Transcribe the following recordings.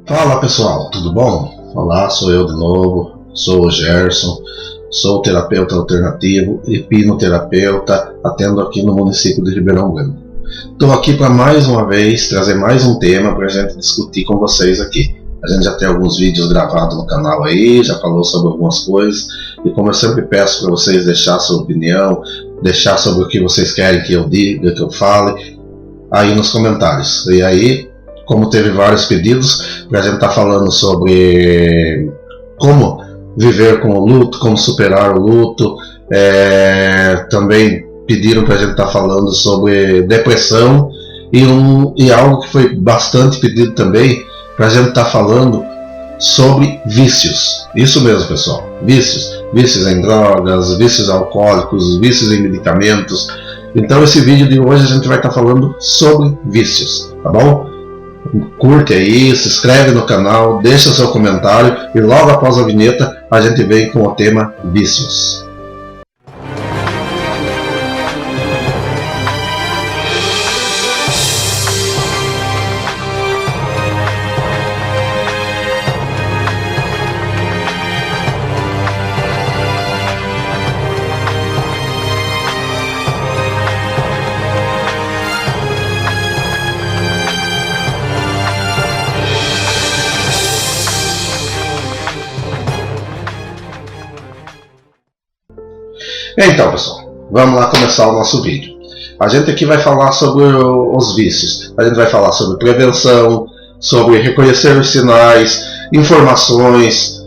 Fala pessoal, tudo bom? Olá, sou eu de novo, sou o Gerson, sou terapeuta alternativo, hipnoterapeuta, atendo aqui no município de Ribeirão Branco. Estou aqui para mais uma vez trazer mais um tema para a gente discutir com vocês aqui. A gente já tem alguns vídeos gravados no canal aí, já falou sobre algumas coisas, e como eu sempre peço para vocês deixar sua opinião, deixar sobre o que vocês querem que eu diga, que eu fale, aí nos comentários. E aí, como teve vários pedidos para a gente estar falando sobre como viver com o luto, como superar o luto, também pediram para a gente estar falando sobre depressão e algo que foi bastante pedido também, para a gente estar falando sobre vícios. Isso mesmo, pessoal, vícios em drogas, vícios alcoólicos, vícios em medicamentos. Então esse vídeo de hoje a gente vai estar falando sobre vícios, tá bom? Curte aí, se inscreve no canal, deixa seu comentário e logo após a vinheta a gente vem com o tema vícios. Então pessoal, vamos lá começar o nosso vídeo. A gente aqui vai falar sobre os vícios. A gente vai falar sobre prevenção, sobre reconhecer os sinais, informações,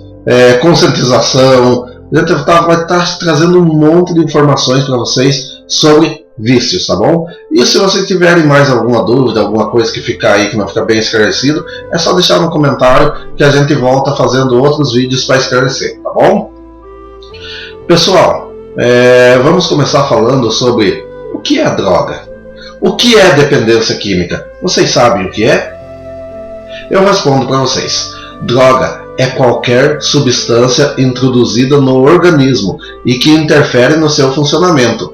conscientização. A gente vai estar trazendo um monte de informações para vocês sobre vícios, tá bom? E se vocês tiverem mais alguma dúvida, alguma coisa que ficar aí que não fica bem esclarecido, é só deixar no comentário que a gente volta fazendo outros vídeos para esclarecer, tá bom? Pessoal, vamos começar falando sobre o que é droga. O que é dependência química? Vocês sabem o que é? Eu respondo para vocês. Droga é qualquer substância introduzida no organismo e que interfere no seu funcionamento.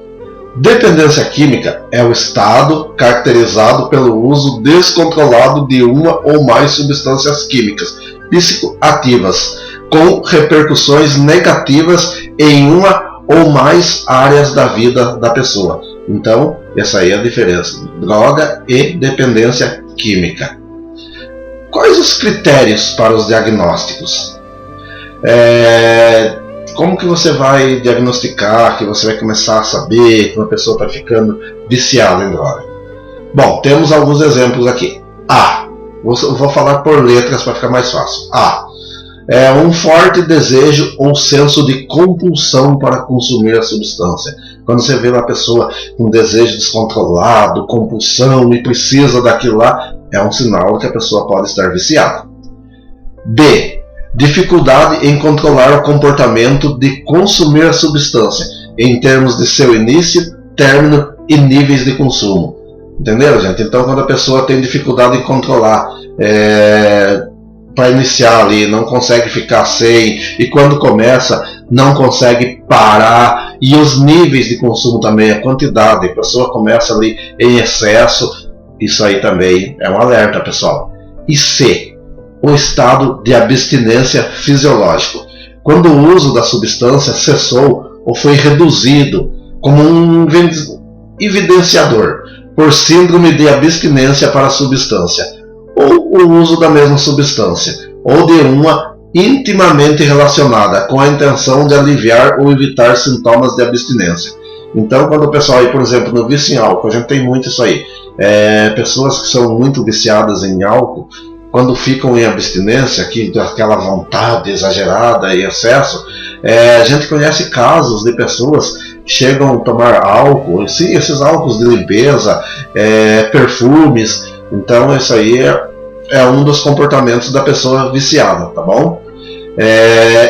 Dependência química é o estado caracterizado pelo uso descontrolado de uma ou mais substâncias químicas psicoativas, com repercussões negativas em uma ou mais áreas da vida da pessoa. Então, essa aí é a diferença: droga e dependência química. Quais os critérios para os diagnósticos? Como que você vai diagnosticar, que você vai começar a saber que uma pessoa está ficando viciada em droga? Bom, temos alguns exemplos aqui. A. Vou falar por letras para ficar mais fácil. A. Um forte desejo ou senso de compulsão para consumir a substância. Quando você vê uma pessoa com desejo descontrolado, compulsão e precisa daquilo lá, é um sinal que a pessoa pode estar viciada. B. Dificuldade em controlar o comportamento de consumir a substância, em termos de seu início, término e níveis de consumo. Entenderam, gente? Então, quando a pessoa tem dificuldade em controlar, para iniciar ali, não consegue ficar sem, e quando começa não consegue parar, e os níveis de consumo também, a quantidade, a pessoa começa ali em excesso, isso aí também é um alerta, pessoal. E C, o estado de abstinência fisiológico, quando o uso da substância cessou ou foi reduzido como um evidenciador por síndrome de abstinência para a substância, ou o uso da mesma substância, ou de uma intimamente relacionada com a intenção de aliviar ou evitar sintomas de abstinência. Então, quando o pessoal aí, por exemplo, no vício em álcool, a gente tem muito isso aí, pessoas que são muito viciadas em álcool, quando ficam em abstinência, aquela vontade exagerada e excesso, a gente conhece casos de pessoas que chegam a tomar álcool, sim, esses álcools de limpeza, perfumes. Então isso aí é um dos comportamentos da pessoa viciada, tá bom?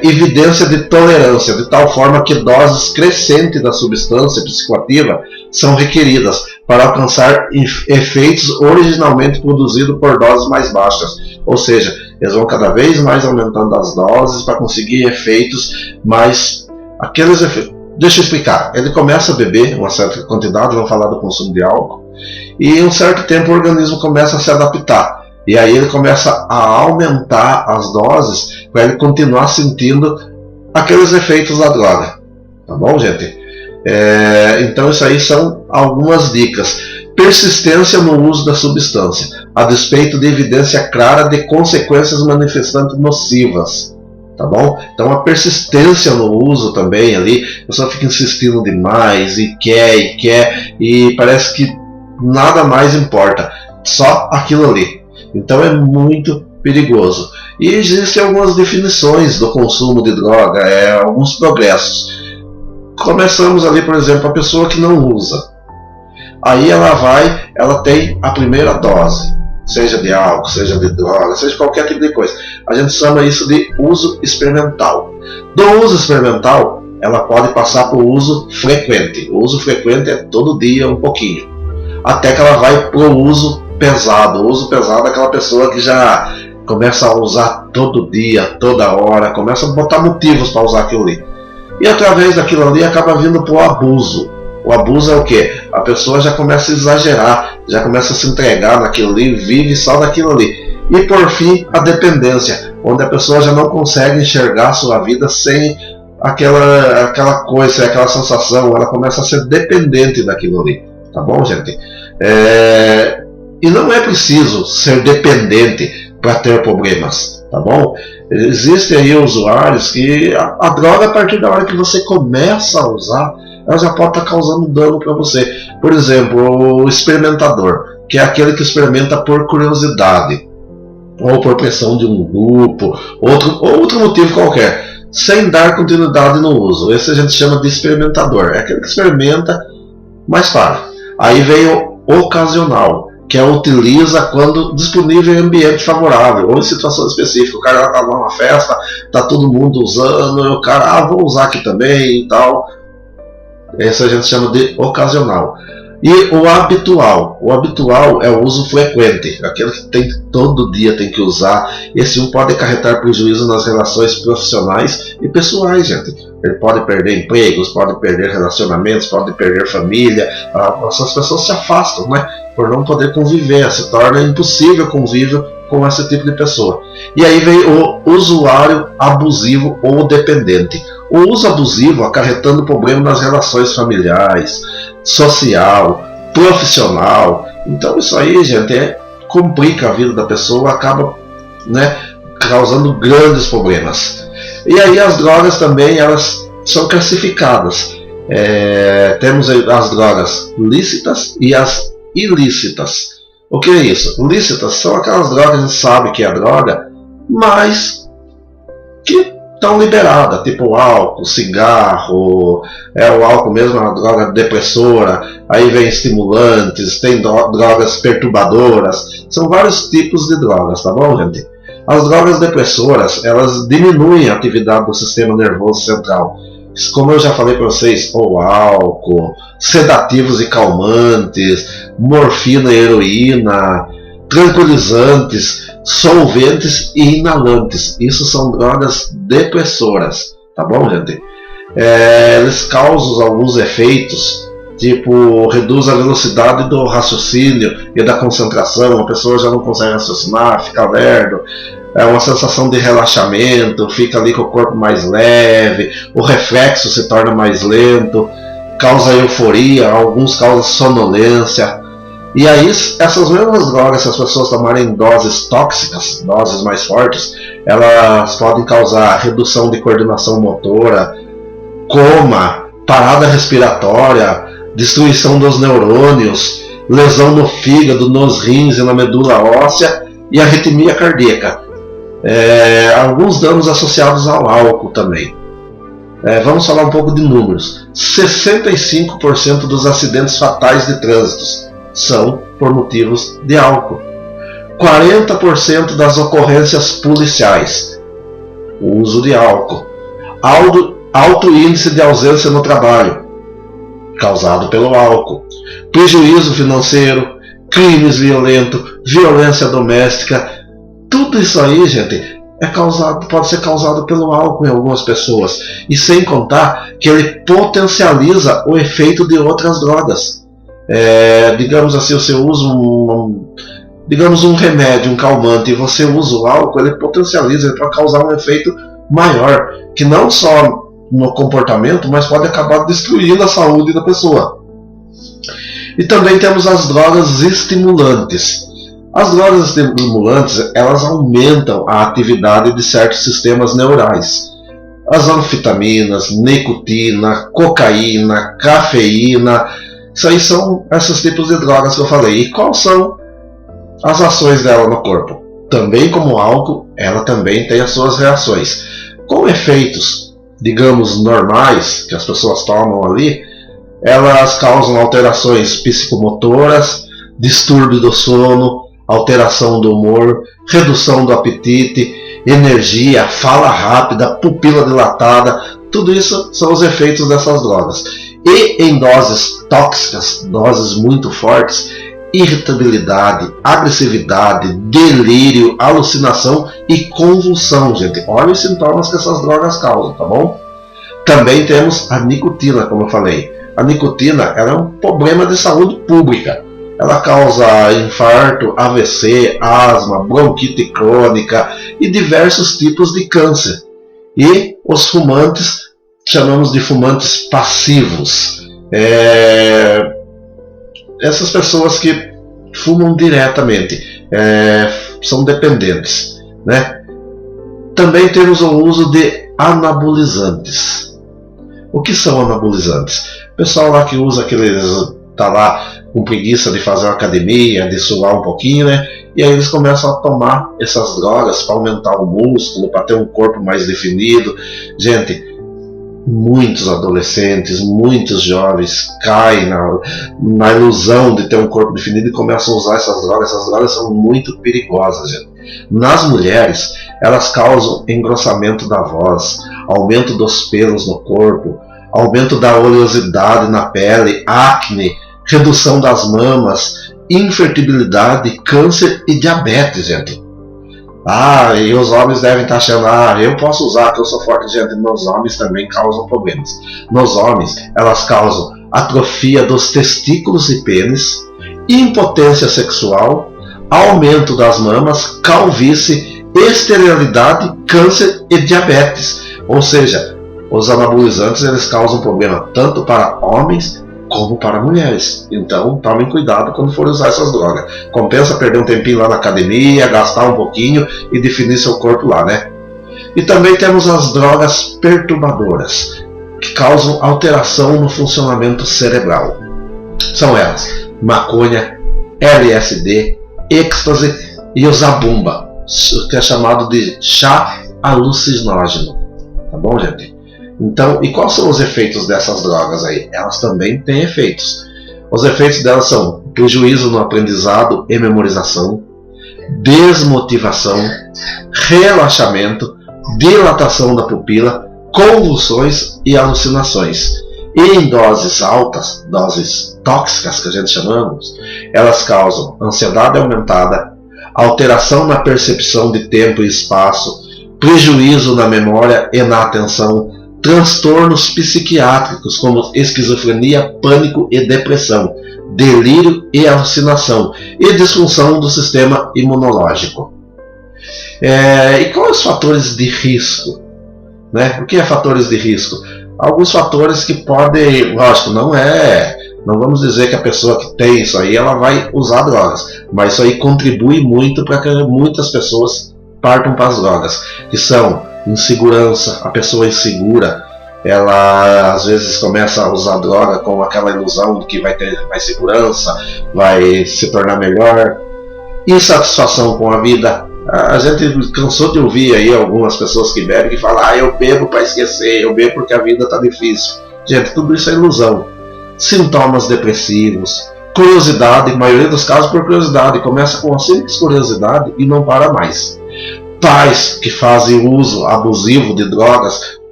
Evidência de tolerância, de tal forma que doses crescentes da substância psicoativa são requeridas para alcançar efeitos originalmente produzidos por doses mais baixas. Ou seja, eles vão cada vez mais aumentando as doses para conseguir efeitos mais... aqueles efeitos. Deixa eu explicar. Ele começa a beber uma certa quantidade, vamos falar do consumo de álcool, e em um certo tempo o organismo começa a se adaptar. E aí ele começa a aumentar as doses para ele continuar sentindo aqueles efeitos da droga. Tá bom, gente? Então isso aí são algumas dicas. Persistência no uso da substância, a despeito de evidência clara de consequências manifestantes nocivas. Tá bom? Então a persistência no uso também ali, a pessoa fica insistindo demais e quer, e parece que nada mais importa, só aquilo ali. Então é muito perigoso. E existem algumas definições do consumo de droga, alguns progressos. Começamos ali, por exemplo, a pessoa que não usa. Aí ela tem a primeira dose, seja de álcool, seja de droga, seja qualquer tipo de coisa. A gente chama isso de uso experimental. Do uso experimental, ela pode passar para o uso frequente. O uso frequente é todo dia um pouquinho. Até que ela vai para o uso pesado. O uso pesado é aquela pessoa que já começa a usar todo dia, toda hora, começa a botar motivos para usar aquilo ali. E através daquilo ali acaba vindo para o abuso. O abuso é o que? A pessoa já começa a exagerar, já começa a se entregar naquilo ali, vive só daquilo ali. E por fim, a dependência, onde a pessoa já não consegue enxergar a sua vida sem aquela coisa, aquela sensação, ela começa a ser dependente daquilo ali. Tá bom, gente? E não é preciso ser dependente para ter problemas, tá bom? Existem aí usuários que a droga, a partir da hora que você começa a usar, ela já pode estar causando dano para você. Por exemplo, o experimentador, que é aquele que experimenta por curiosidade, ou por pressão de um grupo, outro motivo qualquer, sem dar continuidade no uso. Esse a gente chama de experimentador, é aquele que experimenta, mas para. Aí vem o ocasional, que utiliza quando disponível em ambiente favorável, ou em situação específica. O cara está numa festa, está todo mundo usando, e o cara, vou usar aqui também e tal. Esse a gente chama de ocasional. E o habitual. O habitual é o uso frequente, aquele que todo dia tem que usar. Esse pode acarretar prejuízo nas relações profissionais e pessoais, gente. Ele pode perder empregos, pode perder relacionamentos, pode perder família. Essas pessoas se afastam, né? Por não poder conviver, se torna impossível convívio com esse tipo de pessoa. E aí vem o usuário abusivo ou dependente. O uso abusivo acarretando problema nas relações familiares, social, profissional. Então isso aí, gente, complica a vida da pessoa, acaba, né, causando grandes problemas. E aí as drogas também, elas são classificadas. Temos as drogas lícitas e as ilícitas. O que é isso? Lícitas são aquelas drogas que a gente sabe que é droga, mas que estão liberadas, tipo álcool, cigarro, o álcool mesmo é uma droga depressora, aí vem estimulantes, tem drogas perturbadoras, são vários tipos de drogas, tá bom, gente? As drogas depressoras, elas diminuem a atividade do sistema nervoso central, como eu já falei para vocês, o álcool, sedativos e calmantes, morfina e heroína, tranquilizantes, solventes e inalantes. Isso são drogas depressoras, tá bom, gente? Eles causam alguns efeitos, tipo, reduz a velocidade do raciocínio e da concentração, a pessoa já não consegue raciocinar, fica lerdo, uma sensação de relaxamento, fica ali com o corpo mais leve, o reflexo se torna mais lento, causa euforia, alguns causam sonolência. E aí, essas mesmas drogas, se as pessoas tomarem doses tóxicas, doses mais fortes, elas podem causar redução de coordenação motora, coma, parada respiratória, destruição dos neurônios, lesão no fígado, nos rins e na medula óssea e arritmia cardíaca. Alguns danos associados ao álcool também. Vamos falar um pouco de números. 65% dos acidentes fatais de trânsito são por motivos de álcool. 40% das ocorrências policiais, o uso de álcool. Alto índice de ausência no trabalho, causado pelo álcool. Prejuízo financeiro, crimes violentos, violência doméstica. Tudo isso aí, gente, pode ser causado pelo álcool em algumas pessoas. E sem contar que ele potencializa o efeito de outras drogas. Digamos assim, você usa digamos, um remédio, um calmante, e você usa o álcool, ele potencializa, ele pode causar um efeito maior, que não só no comportamento, mas pode acabar destruindo a saúde da pessoa. E também temos as drogas estimulantes. As drogas estimulantes, elas aumentam a atividade de certos sistemas neurais. As anfetaminas, nicotina, cocaína, cafeína, isso aí são esses tipos de drogas que eu falei. E quais são as ações dela no corpo? Também como o álcool, ela também tem as suas reações. Com efeitos, digamos, normais, que as pessoas tomam ali, elas causam alterações psicomotoras, distúrbio do sono, alteração do humor, redução do apetite, energia, fala rápida, pupila dilatada. Tudo isso são os efeitos dessas drogas. E em doses tóxicas, doses muito fortes, irritabilidade, agressividade, delírio, alucinação e convulsão, gente. Olha os sintomas que essas drogas causam, tá bom? Também temos a nicotina, como eu falei. A nicotina, ela é um problema de saúde pública. Ela causa infarto, AVC, asma, bronquite crônica e diversos tipos de câncer. E os fumantes, chamamos de fumantes passivos. Essas pessoas que fumam diretamente, são dependentes, né? Também temos o uso de anabolizantes. O que são anabolizantes? O pessoal lá que usa aqueles, tá lá com preguiça de fazer uma academia, de suar um pouquinho, né? E aí eles começam a tomar essas drogas para aumentar o músculo, para ter um corpo mais definido. Gente, muitos adolescentes, muitos jovens caem na ilusão de ter um corpo definido e começam a usar essas drogas. Essas drogas são muito perigosas, gente. Nas mulheres, elas causam engrossamento da voz, aumento dos pelos no corpo, aumento da oleosidade na pele, acne, redução das mamas, infertilidade, câncer e diabetes, gente. E os homens devem estar achando, eu posso usar, que eu sou forte, gente. Nos homens também causam problemas. Nos homens, elas causam atrofia dos testículos e pênis, impotência sexual, aumento das mamas, calvície, esterilidade, câncer e diabetes. Ou seja, os anabolizantes, eles causam problema tanto para homens como para mulheres. Então tomem cuidado quando for usar essas drogas. Compensa perder um tempinho lá na academia, gastar um pouquinho e definir seu corpo lá, né? E também temos as drogas perturbadoras, que causam alteração no funcionamento cerebral. São elas: maconha, LSD, êxtase e o zabumba, que é chamado de chá alucinógeno. Tá bom, gente? Então, e quais são os efeitos dessas drogas aí? Elas também têm efeitos. Os efeitos delas são prejuízo no aprendizado e memorização, desmotivação, relaxamento, dilatação da pupila, convulsões e alucinações. E em doses altas, doses tóxicas que a gente chamamos, elas causam ansiedade aumentada, alteração na percepção de tempo e espaço, prejuízo na memória e na atenção, transtornos psiquiátricos como esquizofrenia, pânico e depressão, delírio e alucinação e disfunção do sistema imunológico. E quais os fatores de risco? Né? O que é fatores de risco? Alguns fatores que podem, lógico, não vamos dizer que a pessoa que tem isso aí ela vai usar drogas, mas isso aí contribui muito para que muitas pessoas partam para as drogas, que são insegurança. A pessoa insegura, ela às vezes começa a usar droga com aquela ilusão de que vai ter mais segurança, vai se tornar melhor. Insatisfação com a vida. A gente cansou de ouvir aí algumas pessoas que bebem que falam: eu bebo para esquecer, eu bebo porque a vida está difícil. Gente, tudo isso é ilusão. Sintomas depressivos, curiosidade, na maioria dos casos por curiosidade, começa com uma simples curiosidade e não para mais. Pais que fazem uso abusivo de drogas,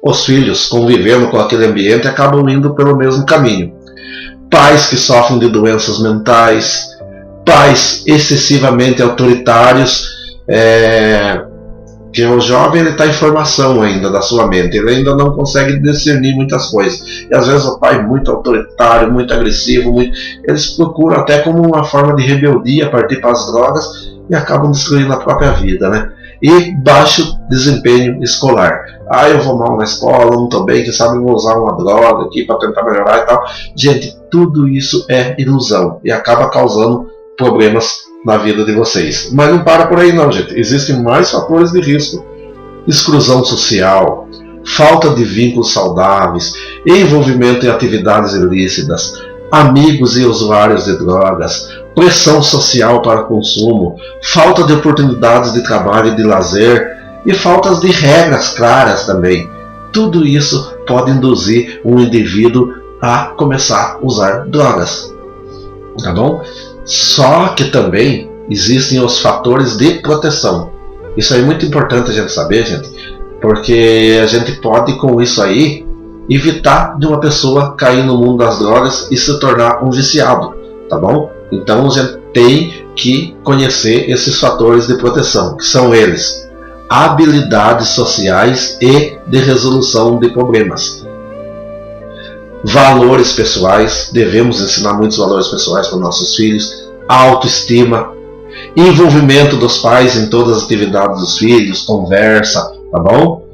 os filhos convivendo com aquele ambiente acabam indo pelo mesmo caminho. Pais que sofrem de doenças mentais, pais excessivamente autoritários, Porque o jovem está em formação ainda da sua mente, ele ainda não consegue discernir muitas coisas. E às vezes o pai muito autoritário, muito agressivo, eles procuram até como uma forma de rebeldia partir para as drogas e acabam destruindo a própria vida, né? E baixo desempenho escolar. Eu vou mal na escola, não estou bem, quem sabe eu vou usar uma droga aqui para tentar melhorar e tal. Gente, tudo isso é ilusão e acaba causando problemas na vida de vocês. Mas não para por aí não, gente. Existem mais fatores de risco: exclusão social, falta de vínculos saudáveis, envolvimento em atividades ilícitas, amigos e usuários de drogas, pressão social para consumo, falta de oportunidades de trabalho e de lazer e faltas de regras claras também. Tudo isso pode induzir um indivíduo a começar a usar drogas. Tá bom? Só que também existem os fatores de proteção. Isso aí é muito importante a gente saber, gente, porque a gente pode com isso aí evitar de uma pessoa cair no mundo das drogas e se tornar um viciado, tá bom? Então a gente tem que conhecer esses fatores de proteção, que são eles: habilidades sociais e de resolução de problemas. Valores pessoais, devemos ensinar muitos valores pessoais para nossos filhos. Autoestima, envolvimento dos pais em todas as atividades dos filhos, conversa, tá bom?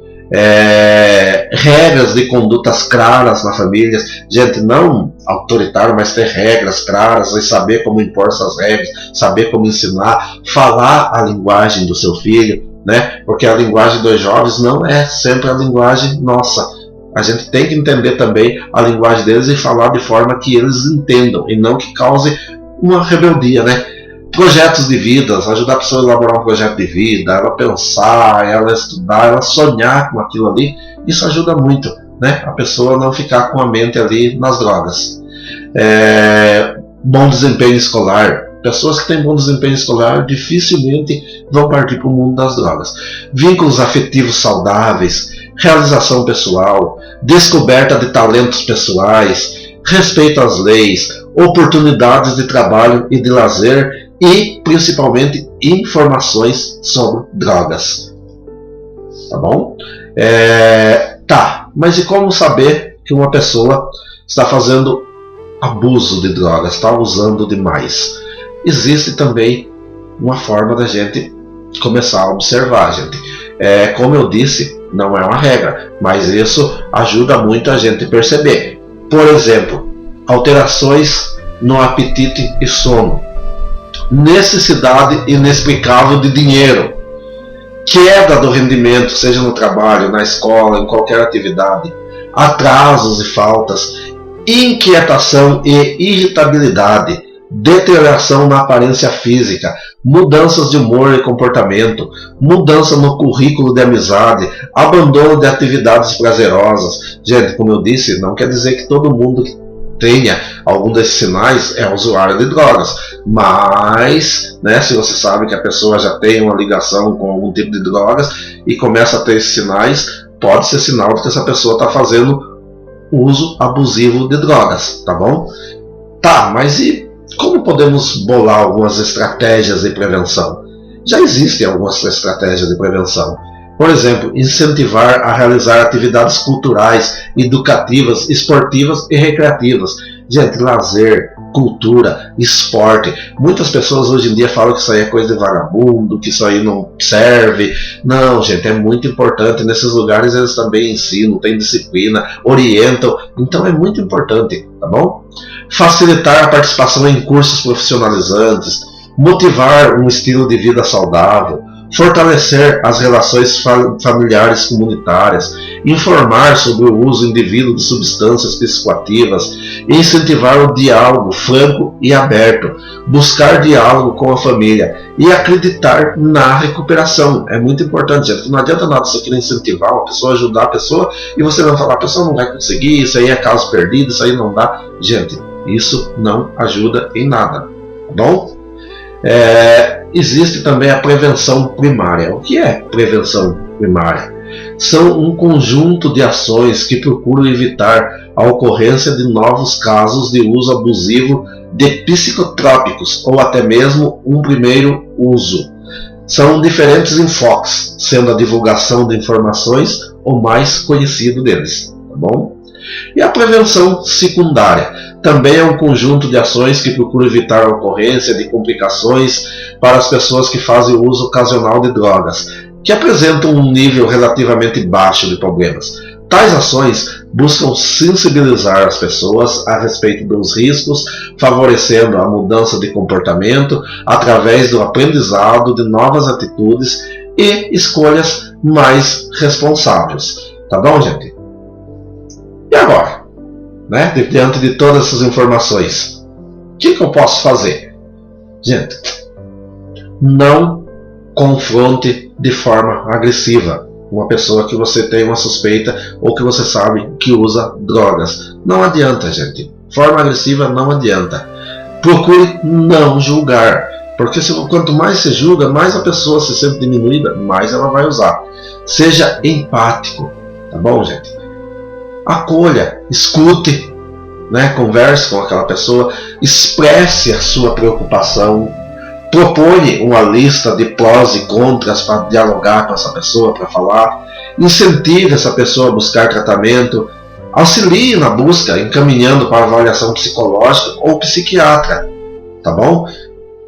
Regras de condutas claras na família. Gente, não autoritário, mas ter regras claras e saber como impor essas regras, saber como ensinar, falar a linguagem do seu filho, né? Porque a linguagem dos jovens não é sempre a linguagem nossa. A gente tem que entender também a linguagem deles e falar de forma que eles entendam e não que cause uma rebeldia, né? Projetos de vida, ajudar a pessoa a elaborar um projeto de vida, ela pensar, ela estudar, ela sonhar com aquilo ali. Isso ajuda muito, né? A pessoa não ficar com a mente ali nas drogas. Bom desempenho escolar. Pessoas que têm bom desempenho escolar dificilmente vão partir para o mundo das drogas. Vínculos afetivos saudáveis, realização pessoal, descoberta de talentos pessoais, respeito às leis, oportunidades de trabalho e de lazer e, principalmente, informações sobre drogas. Tá bom? Mas e como saber que uma pessoa está fazendo abuso de drogas, está usando demais? Existe também uma forma da gente começar a observar, gente. Como eu disse, não é uma regra, mas isso ajuda muito a gente a perceber. Por exemplo, alterações no apetite e sono, necessidade inexplicável de dinheiro, queda do rendimento, seja no trabalho, na escola, em qualquer atividade, atrasos e faltas, inquietação e irritabilidade, deterioração na aparência física, mudanças de humor e comportamento, mudança no currículo de amizade, abandono de atividades prazerosas. Gente, como eu disse, não quer dizer que todo mundo que tenha algum desses sinais é usuário de drogas, mas, né, se você sabe que a pessoa já tem uma ligação com algum tipo de drogas e começa a ter esses sinais, pode ser sinal de que essa pessoa está fazendo uso abusivo de drogas, tá bom? Mas e como podemos bolar algumas estratégias de prevenção? Já existem algumas estratégias de prevenção. Por exemplo, incentivar a realizar atividades culturais, educativas, esportivas e recreativas. Gente, lazer, cultura, esporte. Muitas pessoas hoje em dia falam que isso aí é coisa de vagabundo, que isso aí não serve. Não, gente, é muito importante. Nesses lugares eles também ensinam, têm disciplina, orientam. Então é muito importante, tá bom? Facilitar a participação em cursos profissionalizantes, motivar um estilo de vida saudável, fortalecer as relações familiares comunitárias, informar sobre o uso indevido de substâncias psicoativas, incentivar o diálogo franco e aberto, buscar diálogo com a família e acreditar na recuperação. É muito importante, gente. Não adianta nada você querer incentivar uma pessoa, ajudar a pessoa e você não falar, a pessoa não vai conseguir, isso aí é caso perdido, isso aí não dá. Gente, isso não ajuda em nada, tá bom? Existe também a prevenção primária. O que é prevenção primária? São um conjunto de ações que procuram evitar a ocorrência de novos casos de uso abusivo de psicotrópicos ou até mesmo um primeiro uso. São diferentes enfoques, sendo a divulgação de informações o mais conhecido deles, tá bom? E a prevenção secundária também é um conjunto de ações que procura evitar a ocorrência de complicações para as pessoas que fazem uso ocasional de drogas, que apresentam um nível relativamente baixo de problemas. Tais ações buscam sensibilizar as pessoas a respeito dos riscos, favorecendo a mudança de comportamento através do aprendizado de novas atitudes e escolhas mais responsáveis. Tá bom, gente? E agora, né, diante de todas essas informações, o que eu posso fazer? Gente, não confronte de forma agressiva uma pessoa que você tem uma suspeita ou que você sabe que usa drogas. Não adianta, gente. Forma agressiva não adianta. Procure não julgar, porque quanto mais você julga, mais a pessoa se sente diminuída, mais ela vai usar. Seja empático, tá bom, gente? Acolha, escute, né? Converse com aquela pessoa, expresse a sua preocupação, propõe uma lista de prós e contras para dialogar com essa pessoa, para falar, incentive essa pessoa a buscar tratamento, auxilie na busca, encaminhando para avaliação psicológica ou psiquiatra, tá bom?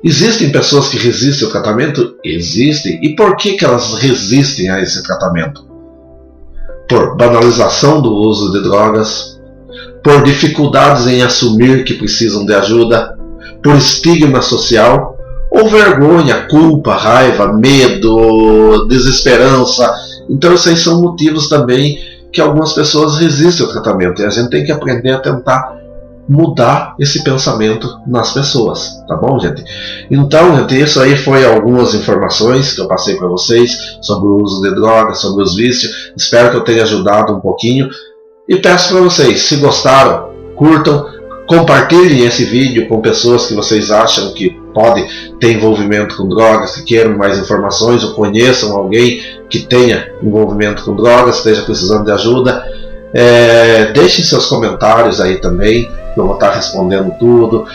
Existem pessoas que resistem ao tratamento? Existem. E por que elas resistem a esse tratamento? Por banalização do uso de drogas, por dificuldades em assumir que precisam de ajuda, por estigma social, ou vergonha, culpa, raiva, medo, desesperança. Então esses aí são motivos também que algumas pessoas resistem ao tratamento, e a gente tem que aprender a tentar mudar esse pensamento nas pessoas, tá bom, gente? Então, gente, isso aí foi algumas informações que eu passei para vocês sobre o uso de drogas, sobre os vícios. Espero que eu tenha ajudado um pouquinho, e peço para vocês, se gostaram, curtam, compartilhem esse vídeo com pessoas que vocês acham que podem ter envolvimento com drogas, que queiram mais informações ou conheçam alguém que tenha envolvimento com drogas, esteja precisando de ajuda. Deixem seus comentários aí também, que eu vou estar respondendo tudo.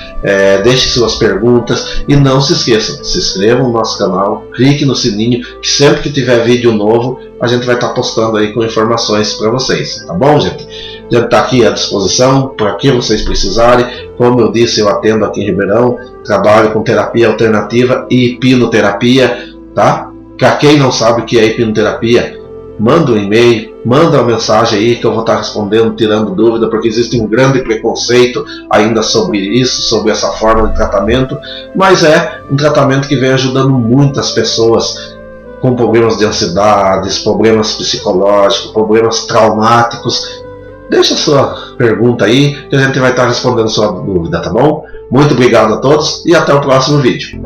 Deixem suas perguntas e não se esqueçam, se inscrevam no nosso canal, clique no sininho, que sempre que tiver vídeo novo a gente vai estar postando aí com informações para vocês, tá bom, gente? A gente está aqui à disposição para que vocês precisarem. Como eu disse, eu atendo aqui em Ribeirão, trabalho com terapia alternativa e hipnoterapia, tá? Para quem não sabe o que é hipnoterapia, manda um e-mail, manda uma mensagem aí que eu vou estar respondendo, tirando dúvida, porque existe um grande preconceito ainda sobre isso, sobre essa forma de tratamento, mas é um tratamento que vem ajudando muitas pessoas com problemas de ansiedade, problemas psicológicos, problemas traumáticos. Deixa a sua pergunta aí, que a gente vai estar respondendo sua dúvida, tá bom? Muito obrigado a todos e até o próximo vídeo.